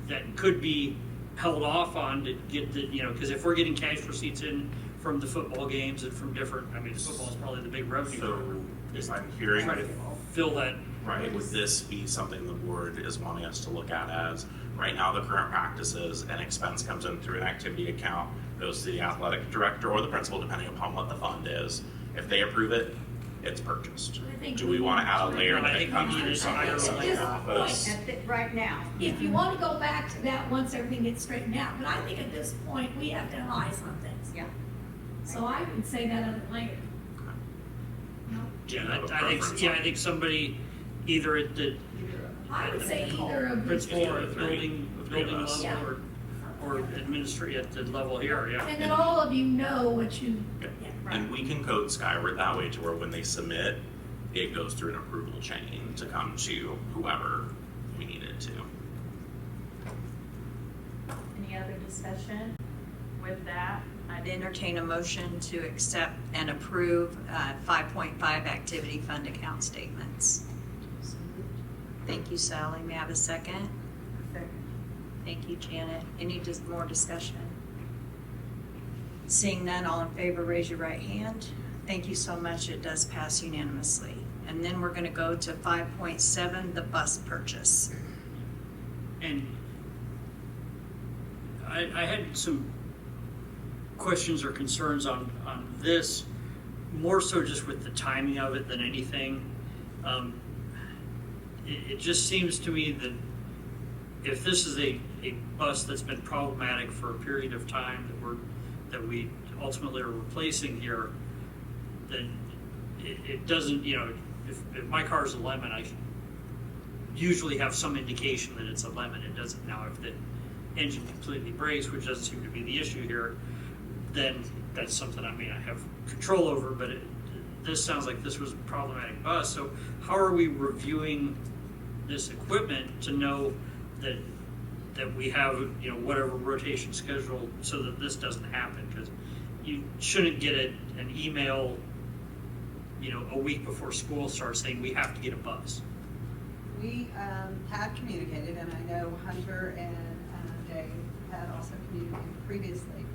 that could be held off on to get the, because if we're getting cash receipts in from the football games and from different, I mean, football is probably the big revenue. So if I'm hearing, Try to fill that. right, would this be something the board is wanting us to look at as, right now, the current practices, an expense comes in through an activity account, goes to the athletic director or the principal, depending upon what the fund is, If they approve it, it's purchased. I think Do we want to add a layer I that think we comes need through to some hire a something layer. office? Right now. If you want to go back to that once everything gets straightened out, but I think at this point, we have to have eyes on things. Yeah. So I would say that other layer. No, Do you have a I think, preference yeah, on- I think somebody, either at the I would say either of the principal or Either of the building three of us. level or administrative at the level here, yeah. And then all of you know what you, Okay. yeah. And we can code Skyward that way to where when they submit, it goes through an approval chain to come to whoever we need it to. Any other discussion with that? I'd entertain a motion to accept and approve 5.5 activity fund account statements. Thank you, Sally. May I have a second? Thank you, Janet. Any more discussion? Seeing none, all in favor, raise your right hand. Thank you so much. It does pass unanimously. And then we're going to go to 5.7, the bus purchase. And I had some questions or concerns on this, more so just with the timing of it than anything. It just seems to me that if this is a bus that's been problematic for a period of time that we ultimately are replacing here, then it doesn't, if my car's a lemon, I usually have some indication that it's a lemon. It doesn't now. If the engine completely breaks, which doesn't seem to be the issue here, then that's something I have control over, but this sounds like this was a problematic bus. So how are we reviewing this equipment to know that we have, whatever rotation schedule so that this doesn't happen? Because you shouldn't get an email, a week before school starts saying we have to get a bus. We have communicated, and I know Hunter and Dave had also communicated previously,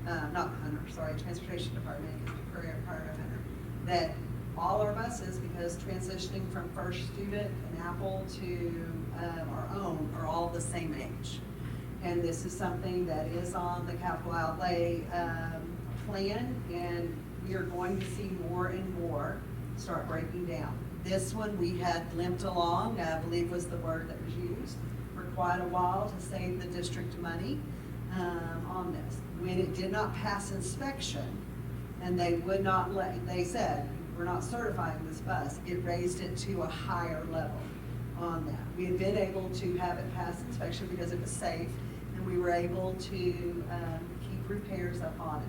not Hunter, sorry, Transportation Department, prior to Hunter, that all our buses, because transitioning from First Student and Apple to our own, are all the same age. And this is something that is on the capital outlay plan, and we are going to see more and more start breaking down. This one we had limped along, I believe was the word that was used, for quite a while to save the district money on this. When it did not pass inspection, and they would not they said, we're not certifying this bus, it raised it to a higher level on that. We had been able to have it pass inspection because it was safe, and we were able to keep repairs up on it.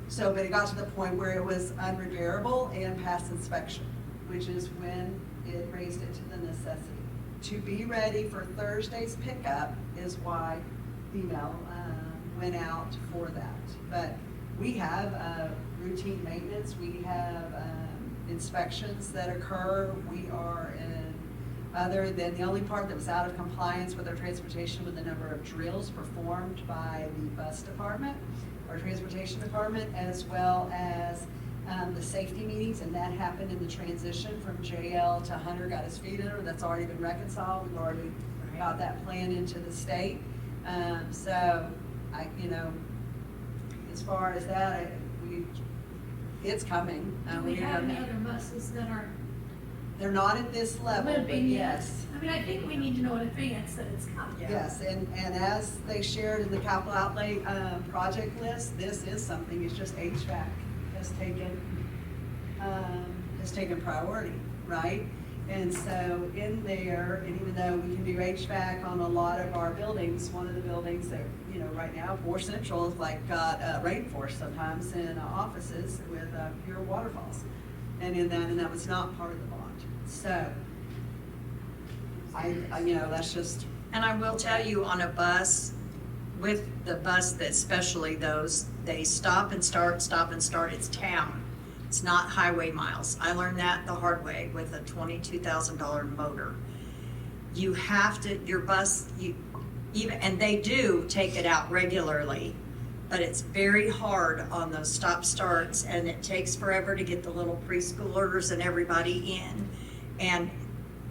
So, but it got to the point where it was unrepairable and passed inspection, which is when it raised it to the necessity. To be ready for Thursday's pickup is why email went out for that. But we have routine maintenance, we have inspections that occur. We are in, other than the only part that was out of compliance with our transportation with the number of drills performed by the bus department, our transportation department, as well as the safety meetings, and that happened in the transition from JL to Hunter got his feet under. That's already been reconciled. We've already got that plan into the state. So as far as that, it's coming. Do we have any other buses that are They're not at this level, but limping yet? yes. I mean, I think we need to know in advance that it's coming. Yes, and as they shared in the capital outlay project list, this is something, it's just HVAC has taken priority, right? And so in there, and even though we can do HVAC on a lot of our buildings, one of the buildings that, right now, Force Central is like got rainforest sometimes in offices with pure waterfalls. And that was not part of the bond. So, that's just. And I will tell you, on a bus, with the bus that especially those, they stop and start, it's town. It's not highway miles. I learned that the hard way with a $22,000 motor. You have to, your bus, and they do take it out regularly, but it's very hard on those stop starts, and it takes forever to get the little preschoolers and everybody in, and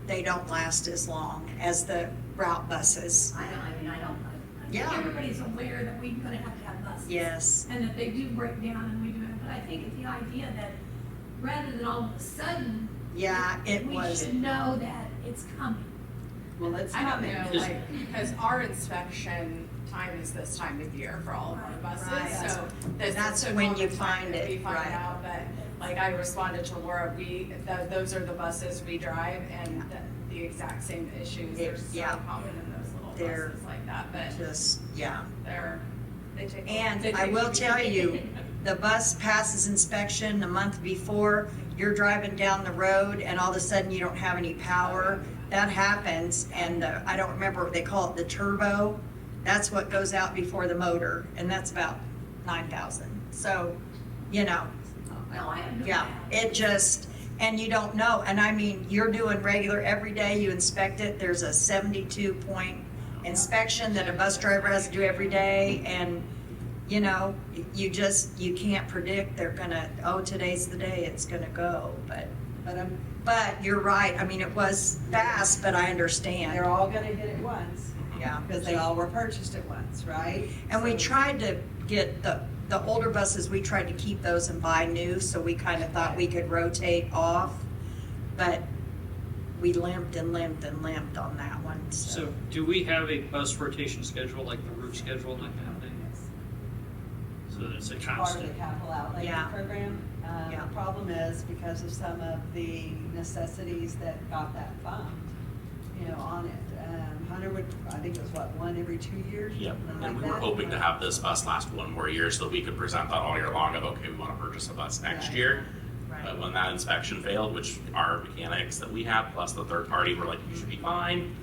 they don't last as long as the route buses. I think Yeah. everybody's aware that we're gonna have to have buses. Yes. And that they do break down and we do it, but I think it's the idea that rather than all of a sudden. Yeah, it We was. should know that it's coming. Well, it's I don't coming. know, like, because our inspection time is this time of year for all of our buses, Right. so this That's is the when you common time find that it, we find right. out, but like I responded to Laura, those are the buses we drive and the exact same issues, they're so Yeah. common in those They're little buses like that, but Just, yeah. they take. And they I take will a tell beating. you, the bus passes inspection the month before, you're driving down the road and all of a sudden you don't have any power. That happens, and I don't remember what they call it, the turbo, that's what goes out before the motor, and that's about 9,000. So, you know, No, I have no yeah, doubt. it just, and you don't know, and I mean, you're doing regular, every day you inspect it, there's a 72-point inspection that a bus driver has to do every day, and, you know, you can't predict, they're gonna, oh, today's the day it's gonna go, but you're right, I mean, it was fast, but I understand. They're all gonna hit it once, Yeah. because they all were purchased at once, right? And we So- tried to get the older buses, we tried to keep those and buy new, so we kind of thought we could rotate off. But we limped and limped and limped on that one, So do we have a bus rotation schedule, like the route schedule and that kind of thing? So that it's a Part of the constant? capital outlay Yeah. program. Yeah. The problem is because of some of the necessities that got that fund, you know, on it. Hunter would, I think it was what, one every 2 years? Yep, something and like we were that? hoping to have this bus last one more year so that we could present that all year long of, okay, we wanna purchase a bus next Right. year. Right. But when that inspection failed, which our mechanics that we have, plus the third party were like, you should be fine,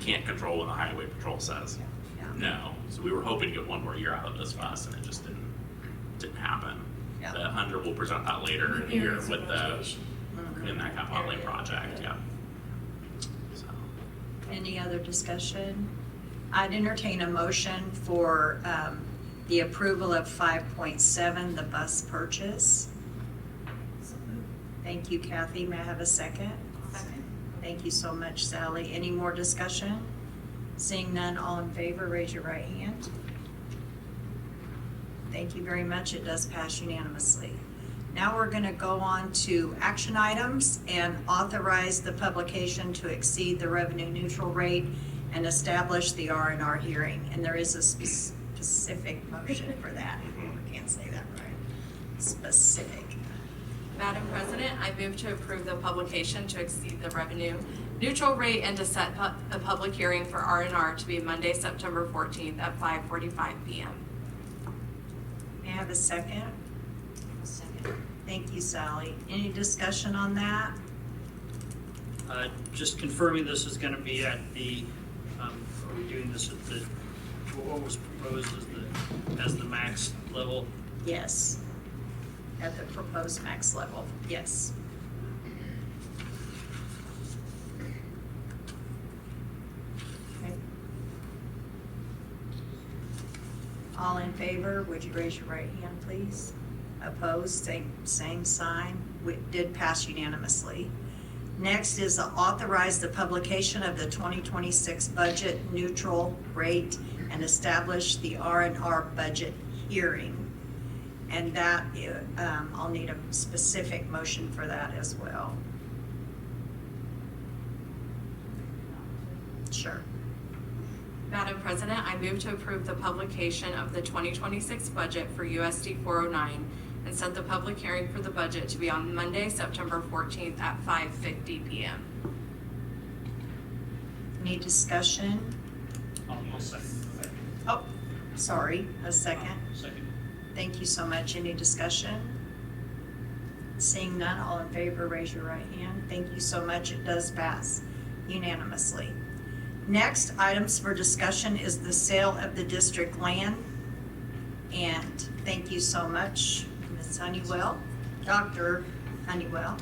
can't control when the highway patrol says Yeah. no. So we were hoping to get one more year out of this bus and it just didn't happen. Yeah. The Hunter will present that later in the year with the, in that capital outlay project, yeah. So, Any other discussion? I'd entertain a motion for the approval of 5.7, the bus purchase. Thank you, Kathy. May I have a second? Second. Thank you so much, Sally. Any more discussion? Seeing none, all in favor, raise your right hand. Thank you very much. It does pass unanimously. Now we're gonna go on to action items and authorize the publication to exceed the revenue neutral rate and establish the R&R hearing. And there is a specific motion for that. I can't say that right. Specific. Madam President, I move to approve the publication to exceed the revenue neutral rate and to set a public hearing for R&R to be Monday, September 14th at 5:45 p.m. May I have a second? Second. Thank you, Sally. Any discussion on that? Just confirming this is gonna be at the, are we doing this at the, what was proposed as the max level? Yes. At the proposed max level, yes. Okay. All in favor, would you raise your right hand, please? Opposed, same sign. We did pass unanimously. Next is authorize the publication of the 2026 budget neutral rate and establish the R&R budget hearing. And that, I'll need a specific motion for that as well. Sure. Madam President, I move to approve the publication of the 2026 budget for USD 409 and set the public hearing for the budget to be on Monday, September 14th at 5:50 p.m. Any discussion? I'll second. Oh, sorry, a second. Second. Thank you so much. Any discussion? Seeing none, all in favor, raise your right hand. Thank you so much. It does pass unanimously. Next, items for discussion is the sale of the district land. And thank you so much, Ms. Honeywell, Dr. Honeywell.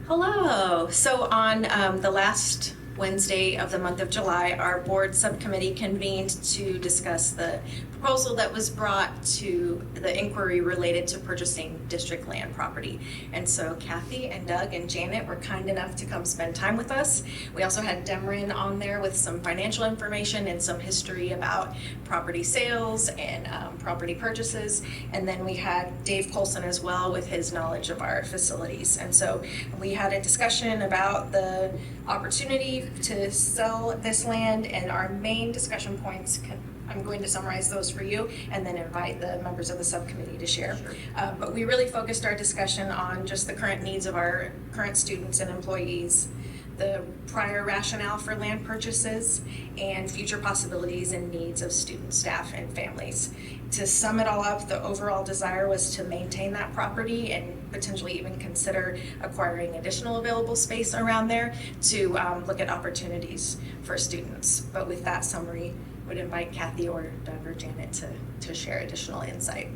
Hello. So on the last Wednesday of the month of July, our board subcommittee convened to discuss the proposal that was brought to the inquiry related to purchasing district land property. And so Kathy and Doug and Janet were kind enough to come spend time with us. We also had Demrin on there with some financial information and some history about property sales and property purchases. And then we had Dave Colson as well with his knowledge of our facilities. And so we had a discussion about the opportunity to sell this land, and our main discussion points, I'm going to summarize those for you and then invite the members of the subcommittee to share. But we really focused our discussion on just the current needs of our current students and employees, the prior rationale for land purchases, and future possibilities and needs of students, staff, and families. To sum it all up, the overall desire was to maintain that property and potentially even consider acquiring additional available space around there to look at opportunities for students. But with that summary, would invite Kathy or Doug or Janet to share additional insight.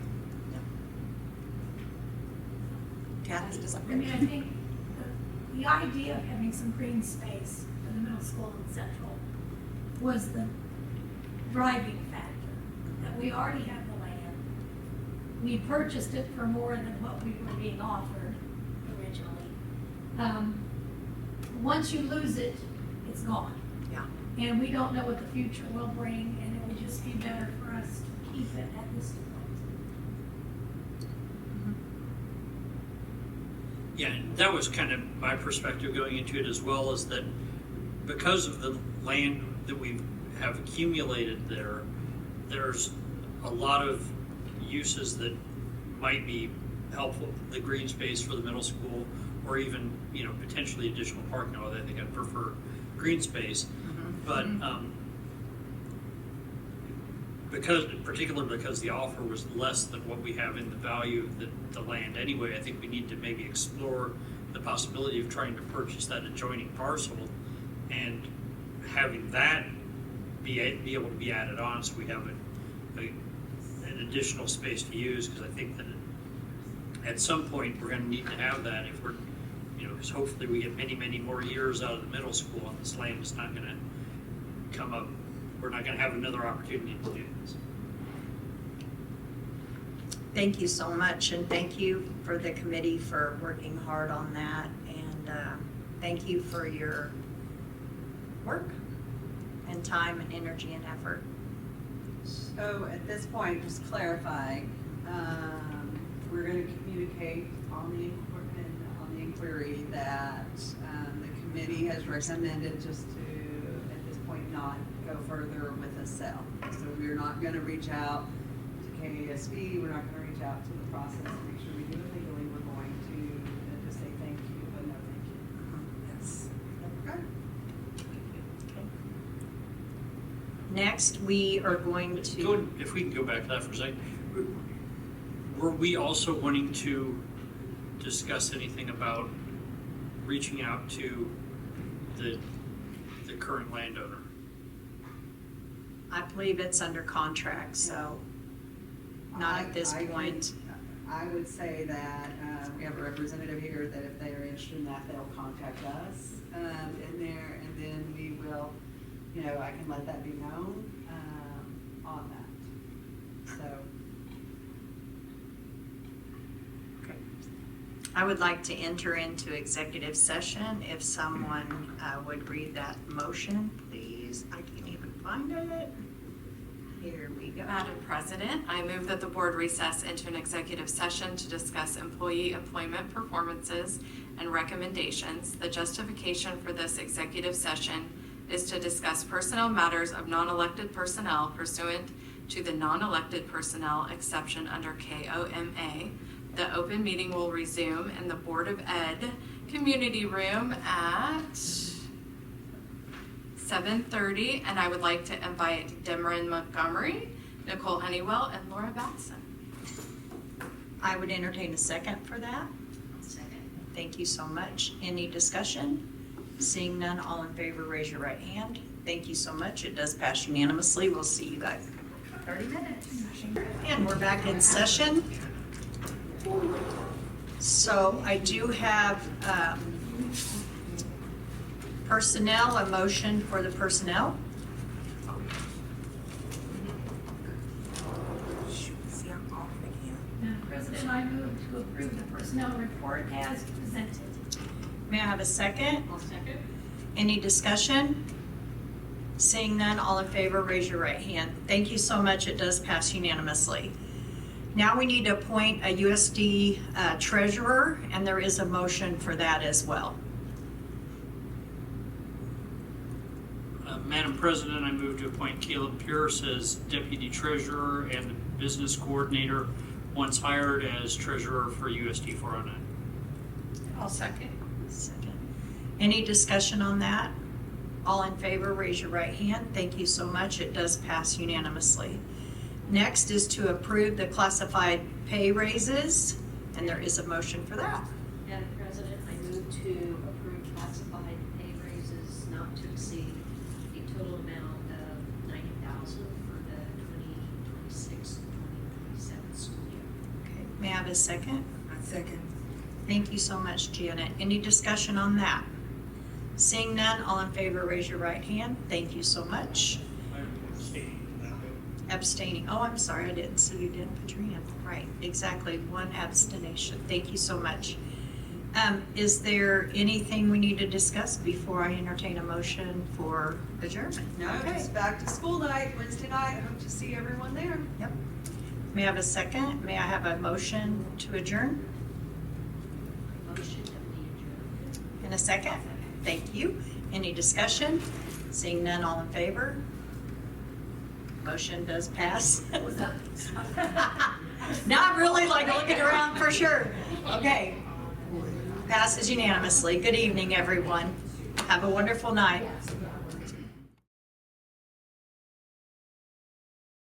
Kathy, does that I mean, I think the idea of having some green space for the middle school and central was the driving factor, that we already have the land. We purchased it for more than what we were being offered originally. Once you lose it, it's gone. Yeah. And we don't know what the future will bring, and it would just be better for us to keep it at this point. Yeah, and that was kind of my perspective going into it as well, is that because of the land that we have accumulated there, there's a lot of uses that might be helpful, the green space for the middle school, or even, potentially additional parking, although I think I'd prefer green space. But particularly because the offer was less than what we have in the value of the land anyway, I think we need to maybe explore the possibility of trying to purchase that adjoining parcel and having that be able to be added on, so we have an additional space to use, because I think that at some point we're going to need to have that if we're, because hopefully we get many, many more years out of the middle school, and this land is not going to come up. We're not going to have another opportunity to do this. Thank you so much, and thank you for the committee for working hard on that, and thank you for your work and time and energy and effort. So at this point, just clarifying, we're going to communicate on the inquiry that the committee has recommended just to, at this point, not go further with a sale. So we're not going to reach out to KASB, we're not going to reach out to the process and make sure we do it legally. We're going to just say thank you, but no thank you. Yes. Okay. Next, we are going to. If we can go back to that for a second, were we also wanting to discuss anything about reaching out to the current landowner? I believe it's under contract, so not at this point. I would say that we have a representative here that if they are interested in that, they'll contact us in there, and then we will, I can let that be known on that. So. Okay. I would like to enter into executive session. If someone would read that motion, please. I can't even find it. Here we go. Madam President, I move that the board recess into an executive session to discuss employee employment performances and recommendations. The justification for this executive session is to discuss personnel matters of non-elected personnel pursuant to the non-elected personnel exception under KOMA. The open meeting will resume in the Board of Ed community room at 7:30, and I would like to invite Demrin Montgomery, Nicole Honeywell, and Laura Batson. I would entertain a second for that. Second. Thank you so much. Any discussion? Seeing none, all in favor, raise your right hand. Thank you so much. It does pass unanimously. We'll see you guys in 30 minutes. And we're back in session. So I do have Personnel, a motion for the personnel. See, I'm off again. Madam President, I move to approve the personnel report as presented. May I have a second? I'll second. Any discussion? Seeing none, all in favor, raise your right hand. Thank you so much. It does pass unanimously. Now we need to appoint a USD treasurer, and there is a motion for that as well. Madam President, I move to appoint Caleb Pierce as Deputy Treasurer and Business Coordinator once hired as Treasurer for USD 409. I'll second. Second. Any discussion on that? All in favor, raise your right hand. Thank you so much. It does pass unanimously. Next is to approve the classified pay raises, and there is a motion for that. Madam President, I move to approve classified pay raises not to exceed a total amount of $90,000 for the 2026-2027 school year. Okay. May I have a second? I second. Thank you so much, Janet. Any discussion on that? Seeing none, all in favor, raise your right hand. Thank you so much. Abstaining. Oh, I'm sorry, I didn't see you didn't put your hand. Right, exactly, one abstention. Thank you so much. Is there anything we need to discuss before I entertain a motion for adjournment? No, Okay. it's back to school night, Wednesday night. I hope to see everyone there. Yep. May I have a second? May I have a motion to adjourn? Motion that we adjourn. In a second? Thank you. Any discussion? Seeing none, all in favor? Motion does pass. Now I'm really like looking around for sure. Okay. Passes unanimously. Good evening, everyone. Have a wonderful night.